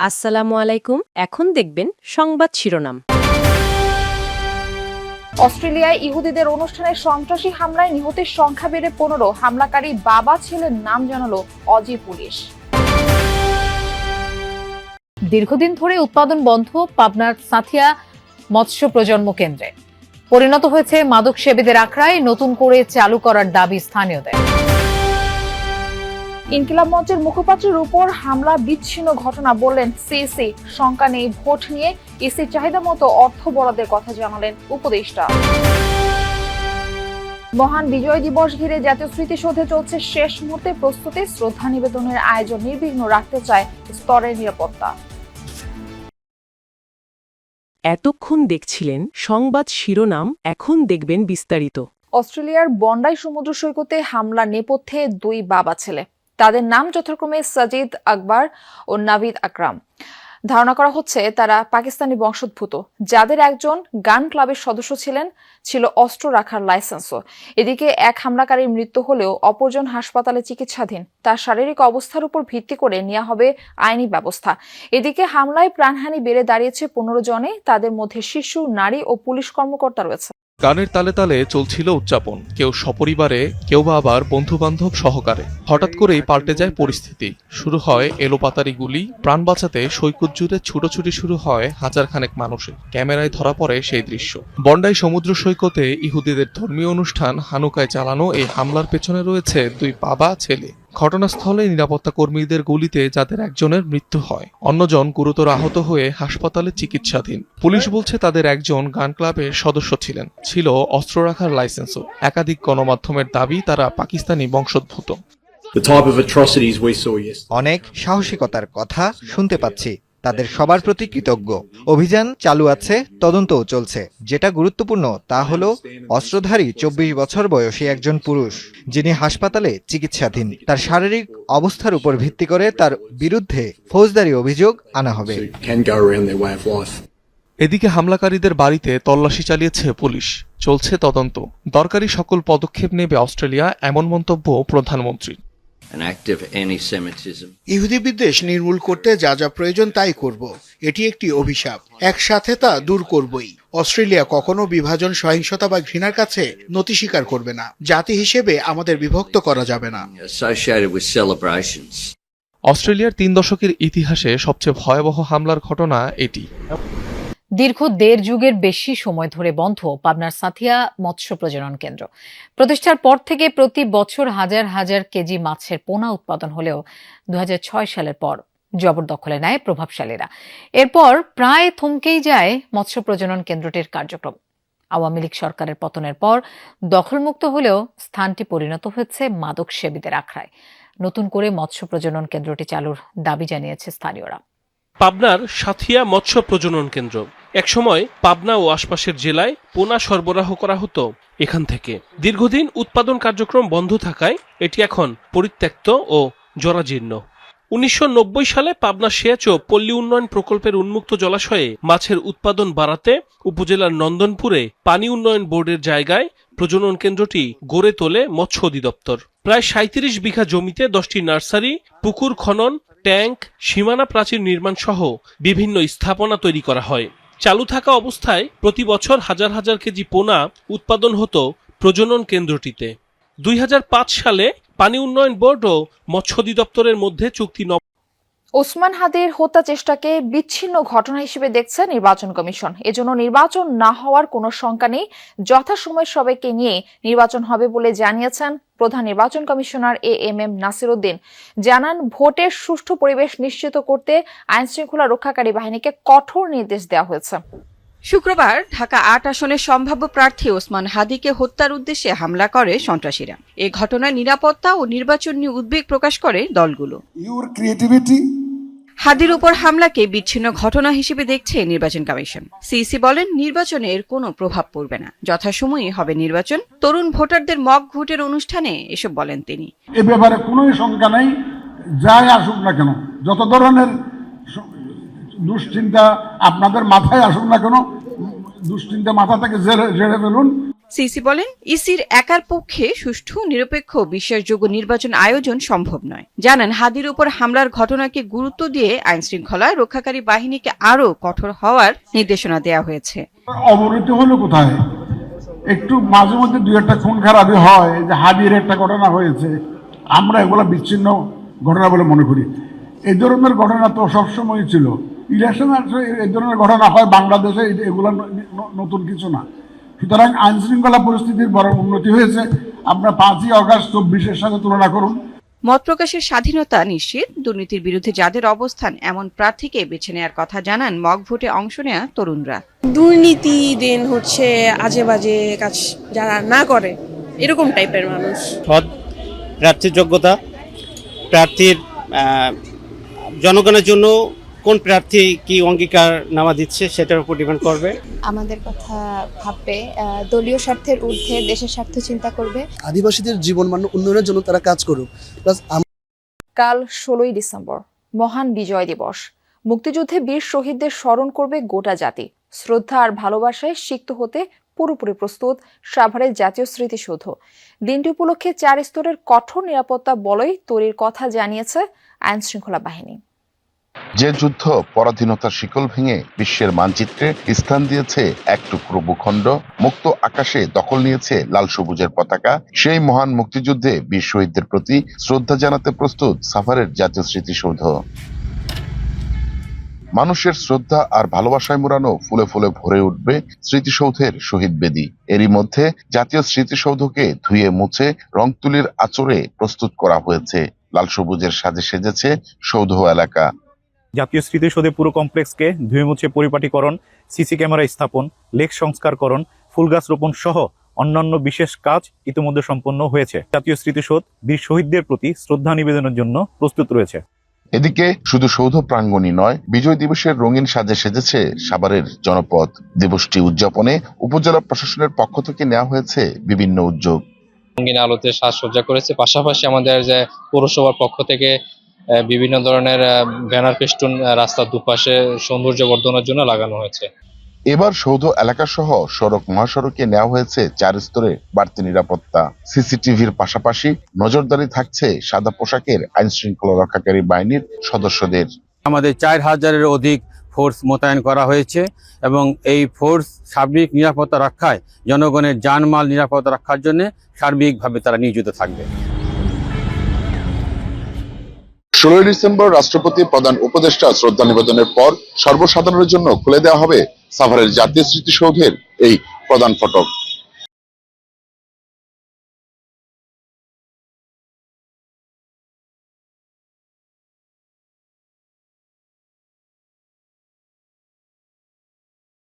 আসসালামু আলাইকুম। এখন দেখবেন সংবাদ শিরোনাম। অস্ট্রেলিয়ায় ইহুদিদের অনুষ্ঠানে সন্ত্রাসী হামলায় নিহতের সংখ্যা বেড়ে 15। হামলাকারী বাবা ছেলের নাম জানালো অজি পুলিশ। দীর্ঘদিন ধরে উৎপাদন বন্ধ পাবনার সাথিয়া মৎস্য প্রজন্ম কেন্দ্রে পরিণত হয়েছে মাদক সেবীদের আখড়ায়। নতুন করে চালু করার দাবি স্থানীয়দের। ইনকিলাব মঞ্চের মুখপাত্রের উপর হামলা বিচ্ছিন্ন ঘটনা বললেন সিইসি। শঙ্কা নেই ভোট নিয়ে, ইসির চাহিদা মতো অর্থ বরাদ্দের কথা জানালেন উপদেষ্টা। মহান বিজয় দিবস ঘিরে জাতীয় স্মৃতিসৌধে চলছে শেষ মুহূর্তে প্রস্তুতি। শ্রদ্ধা নিবেদনের আয়োজন নির্বিঘ্ন রাখতে চায় স্তরের নিরাপত্তা। এতক্ষণ দেখছিলেন সংবাদ শিরোনাম, এখন দেখবেন বিস্তারিত। অস্ট্রেলিয়ার বন্ডাই সমুদ্র সৈকতে হামলা নেপথ্যে দুই বাবা ছেলে। তাদের নাম যথাক্রমে সাজিদ আকবর ও নাভিদ আকরাম। ধারণা করা হচ্ছে তারা পাকিস্তানি বংশোদ্ভূত, যাদের একজন গান ক্লাবের সদস্য ছিল অস্ত্র রাখার লাইসেন্সও। এদিকে এক হামলাকারীর মৃত্যু হলেও অপরজন হাসপাতালে চিকিৎসাধীন। তার শারীরিক অবস্থার উপর ভিত্তি করে নেওয়া হবে আইনি ব্যবস্থা। এদিকে হামলায় প্রাণহানি বেড়ে দাঁড়িয়েছে 15 জনে। তাদের মধ্যে শিশু, নারী ও পুলিশ কর্মকর্তা রয়েছে। গানের তালে তালে চলছিল উদযাপন, কেউ সপরিবারে, কেউ বা আবার বন্ধু বান্ধব সহকারে। হঠাৎ করেই পাল্টে যায় পরিস্থিতি। শুরু হয় এলোপাতারি গুলি, প্রাণ বাঁচাতে সৈকত জুড়ে ছুটোছুটি শুরু হয় হাজারখানেক মানুষের। ক্যামেরায় ধরা পড়ে সেই দৃশ্য। বন্ডাই সমুদ্র সৈকতে ইহুদিদের ধর্মীয় অনুষ্ঠান হানুকায় চালানো এই হামলার পেছনে রয়েছে দুই বাবা ছেলে। ঘটনাস্থলে নিরাপত্তা কর্মীদের গুলিতে যাদের একজনের মৃত্যু হয়, অন্যজন গুরুতর আহত হয়ে হাসপাতালে চিকিৎসাধীন। পুলিশ বলছে তাদের একজন গান ক্লাবের সদস্য ছিল অস্ত্র রাখার লাইসেন্সও। একাধিক গণমাধ্যমের দাবি তারা পাকিস্তানি বংশোদ্ভূত। অনেক সাহসিকতার কথা শুনতে পাচ্ছি। তাদের সবার প্রতি কৃতজ্ঞ। অভিযান চালু আছে, তদন্তও চলছে। যেটা গুরুত্বপূর্ণ তা হলো অস্ত্রধারী 24 বছর বয়সী একজন পুরুষ, যিনি হাসপাতালে চিকিৎসাধীন। তার শারীরিক অবস্থার উপর ভিত্তি করে তার বিরুদ্ধে ফৌজদারি অভিযোগ আনা হবে। এদিকে হামলাকারীদের বাড়িতে তল্লাশি চালিয়েছে পুলিশ, চলছে তদন্ত। দরকারি সকল পদক্ষেপ নেবে অস্ট্রেলিয়া, এমন মন্তব্য প্রধানমন্ত্রী। ইহুদি বিদ্বেষ নির্মূল করতে যা যা প্রয়োজন তাই করব। এটি একটি অভিশাপ, একসাথে তা দূর করবই। অস্ট্রেলিয়া কখনো বিভাজন, সহিংসতা বা ঘৃণার কাছে নতি স্বীকার করবে না। জাতি হিসেবে আমাদের বিভক্ত করা যাবে না। অস্ট্রেলিয়ার 3 দশকের ইতিহাসে সবচেয়ে ভয়াবহ হামলার ঘটনা এটি। দীর্ঘ 1.5 যুগের বেশি সময় ধরে বন্ধ পাবনার সাথিয়া মৎস্য প্রজনন কেন্দ্র। প্রতিষ্ঠার পর থেকে প্রতি বছর হাজার হাজার কেজি মাছের পোনা উৎপাদন হলেও 2006 সালের পর জবরদখলে নেয় প্রভাবশালীরা। এরপর প্রায় থমকেই যায় মৎস্য প্রজনন কেন্দ্রটির কার্যক্রম। আওয়ামী লীগ সরকারের পতনের পর দখলমুক্ত হলেও স্থানটি পরিণত হয়েছে মাদক সেবীদের আখড়ায়। নতুন করে মৎস্য প্রজনন কেন্দ্রটি চালুর দাবি জানিয়েছে স্থানীয়রা। পাবনার সাথিয়া মৎস্য প্রজনন কেন্দ্র একসময় পাবনা ও আশপাশের জেলায় পোনা সরবরাহ করা হতো এখান থেকে। দীর্ঘদিন উৎপাদন কার্যক্রম বন্ধ থাকায় এটি এখন পরিত্যক্ত ও জরাজীর্ণ। 1990 সালে পাবনা সেচ ও পল্লী উন্নয়ন প্রকল্পের উন্মুক্ত জলাশয়ে মাছের উৎপাদন বাড়াতে উপজেলার নন্দনপুরে পানি উন্নয়ন বোর্ডের জায়গায় প্রজনন কেন্দ্রটি গড়ে তোলে মৎস্য অধিদপ্তর। প্রায় 37 বিঘা জমিতে 10টি নার্সারি, পুকুর খনন, ট্যাঙ্ক, সীমানা প্রাচীর নির্মাণ সহ বিভিন্ন স্থাপনা তৈরি করা হয়। চালু থাকা অবস্থায় প্রতি বছর হাজার হাজার কেজি পোনা উৎপাদন হতো প্রজনন কেন্দ্রটিতে। 2005 সালে পানি উন্নয়ন বোর্ড ও মৎস্য অধিদপ্তরের মধ্যে চুক্তি। ওসমান হাদির হত্যা চেষ্টাকে বিচ্ছিন্ন ঘটনা হিসেবে দেখছে নির্বাচন কমিশন। এজন্য নির্বাচন না হওয়ার কোনো শঙ্কা নেই। যথাসময়ে সবাইকে নিয়ে নির্বাচন হবে বলে জানিয়েছেন প্রধান নির্বাচন কমিশনার এএমএম নাসির উদ্দিন। জানান, ভোটের সুষ্ঠু পরিবেশ নিশ্চিত করতে আইনশৃঙ্খলা রক্ষাকারী বাহিনীকে কঠোর নির্দেশ দেওয়া হয়েছে। শুক্রবার ঢাকা 8 আসনের সম্ভাব্য প্রার্থী ওসমান হাদিকে হত্যার উদ্দেশ্যে হামলা করে সন্ত্রাসীরা। এ ঘটনায় নিরাপত্তা ও নির্বাচন নিয়ে উদ্বেগ প্রকাশ করে দলগুলো। হাদির উপর হামলাকে বিচ্ছিন্ন ঘটনা হিসেবে দেখছে নির্বাচন কমিশন। সিইসি বলেন, নির্বাচনে এর কোনো প্রভাব পড়বে না, যথাসময়ে হবে নির্বাচন। তরুণ ভোটারদের মক ভোটের অনুষ্ঠানে এসব বলেন তিনি। এ ব্যাপারে কোনো শঙ্কা নাই, যাই আসুক না কেন, যত ধরনের দুশ্চিন্তা আপনাদের মাথায় আসুক না কেন, দুশ্চিন্তা মাথা থেকে ঝেড়ে ফেলুন। সিসি বলেন, ইসির একার পক্ষে সুষ্ঠু, নিরপেক্ষ, বিশ্বাসযোগ্য নির্বাচন আয়োজন সম্ভব নয়। জানান, হাদির উপর হামলার ঘটনাকে গুরুত্ব দিয়ে আইনশৃঙ্খলা রক্ষাকারী বাহিনীকে আরও কঠোর হওয়ার নির্দেশনা দেওয়া হয়েছে। অবনতি হলো কোথায়? একটু মাঝে মধ্যে দুই একটা খুন খারাপি হয়, যে হাদির একটা ঘটনা হয়েছে, আমরা এগুলো বিচ্ছিন্ন ঘটনা বলে মনে করি। এই ধরনের ঘটনা তো সবসময় ছিল। ইলেকশন এই ধরনের ঘটনা হয় বাংলাদেশে, এগুলো নতুন কিছু না। সুতরাং আইন শৃঙ্খলা পরিস্থিতির বড় উন্নতি হয়েছে। আমরা 5ই আগস্ট 24-এর সাথে তুলনা করুন। মত প্রকাশের স্বাধীনতা নিশ্চিত, দুর্নীতির বিরুদ্ধে যাদের অবস্থান, এমন প্রার্থীকে বেছে নেওয়ার কথা জানান মক ভোটে অংশ নেওয়া তরুণরা। দুর্নীতি দেন হচ্ছে আজে বাজে কাজ যারা না করে, এরকম টাইপের মানুষ। সৎ প্রার্থীর যোগ্যতা, প্রার্থীর জনগণের জন্য কোন প্রার্থী কি অঙ্গীকারনামা দিচ্ছে সেটার উপর ডিপেন্ড করবে। আমাদের কথা ভাববে, দলীয় স্বার্থের ঊর্ধ্বে দেশের স্বার্থ চিন্তা করবে। আদিবাসীদের জীবনমান উন্নয়নের জন্য তারা কাজ করুক। কাল 16ই ডিসেম্বর মহান বিজয় দিবস। মুক্তিযুদ্ধে বীর শহীদদের স্মরণ করবে গোটা জাতি। শ্রদ্ধা আর ভালোবাসায় সিক্ত হতে পুরোপুরি প্রস্তুত সাভারের জাতীয় স্মৃতিসৌধ। দিনটি উপলক্ষে 4 স্তরের কঠোর নিরাপত্তা বলয় তৈরির কথা জানিয়েছে আইন শৃঙ্খলা বাহিনী। যে যুদ্ধ পরাধীনতার শিকল ভেঙে বিশ্বের মানচিত্রে স্থান দিয়েছে এক টুকরো ভূখণ্ড, মুক্ত আকাশে দখল নিয়েছে লাল সবুজের পতাকা, সেই মহান মুক্তিযুদ্ধে বীর শহীদদের প্রতি শ্রদ্ধা জানাতে প্রস্তুত সাভারের জাতীয় স্মৃতিসৌধ। মানুষের শ্রদ্ধা আর ভালোবাসায় মোড়ানো ফুলে ফুলে ভরে উঠবে স্মৃতিসৌধের শহীদ বেদি। এরই মধ্যে জাতীয় স্মৃতিসৌধকে ধুয়ে মুছে রং তুলির আঁচড়ে প্রস্তুত করা হয়েছে। লাল সবুজের সাজে সেজেছে সৌধ এলাকা। জাতীয় স্মৃতিসৌধে পুরো কমপ্লেক্সকে ধুয়ে মুছে পরিপাটিকরণ, সিসি ক্যামেরা স্থাপন, লেক সংস্কারকরণ, ফুল গাছ রোপণ সহ অন্যান্য বিশেষ কাজ ইতিমধ্যে সম্পন্ন হয়েছে। জাতীয় স্মৃতিসৌধ বীর শহীদদের প্রতি শ্রদ্ধা নিবেদনের জন্য প্রস্তুত রয়েছে। এদিকে শুধু সৌধ প্রাঙ্গণই নয়, বিজয় দিবসের রঙিন সাজে সেজেছে সাভারের জনপদ। দিবসটি উদযাপনে উপজেলা প্রশাসনের পক্ষ থেকে নেওয়া হয়েছে বিভিন্ন উদ্যোগ। রঙিন আলোতে সাজসজ্জা করেছে, পাশাপাশি আমাদের যে পৌরসভার পক্ষ থেকে বিভিন্ন ধরনের ব্যানার ফেস্টুন রাস্তার দুপাশে সৌন্দর্য বর্ধনের জন্য লাগানো হয়েছে। এবার সৌধ এলাকা সহ সড়ক মহাসড়কে নেওয়া হয়েছে 4 স্তরে বাড়তি নিরাপত্তা। সিসিটিভির পাশাপাশি নজরদারি থাকছে সাদা পোশাকের আইন শৃঙ্খলা রক্ষাকারী বাহিনীর সদস্যদের। আমাদের 4000-এর অধিক ফোর্স মোতায়েন করা হয়েছে এবং এই ফোর্স সার্বিক নিরাপত্তা রক্ষায়, জনগণের জানমাল নিরাপত্তা রক্ষার জন্য সার্বিকভাবে তারা নিয়োজিত থাকবে। 16 ডিসেম্বর রাষ্ট্রপতি প্রধান উপদেষ্টা শ্রদ্ধা নিবেদনের পর সর্বসাধারণের জন্য খুলে দেওয়া হবে সাভারের জাতীয় স্মৃতিসৌধের এই প্রধান ফটক।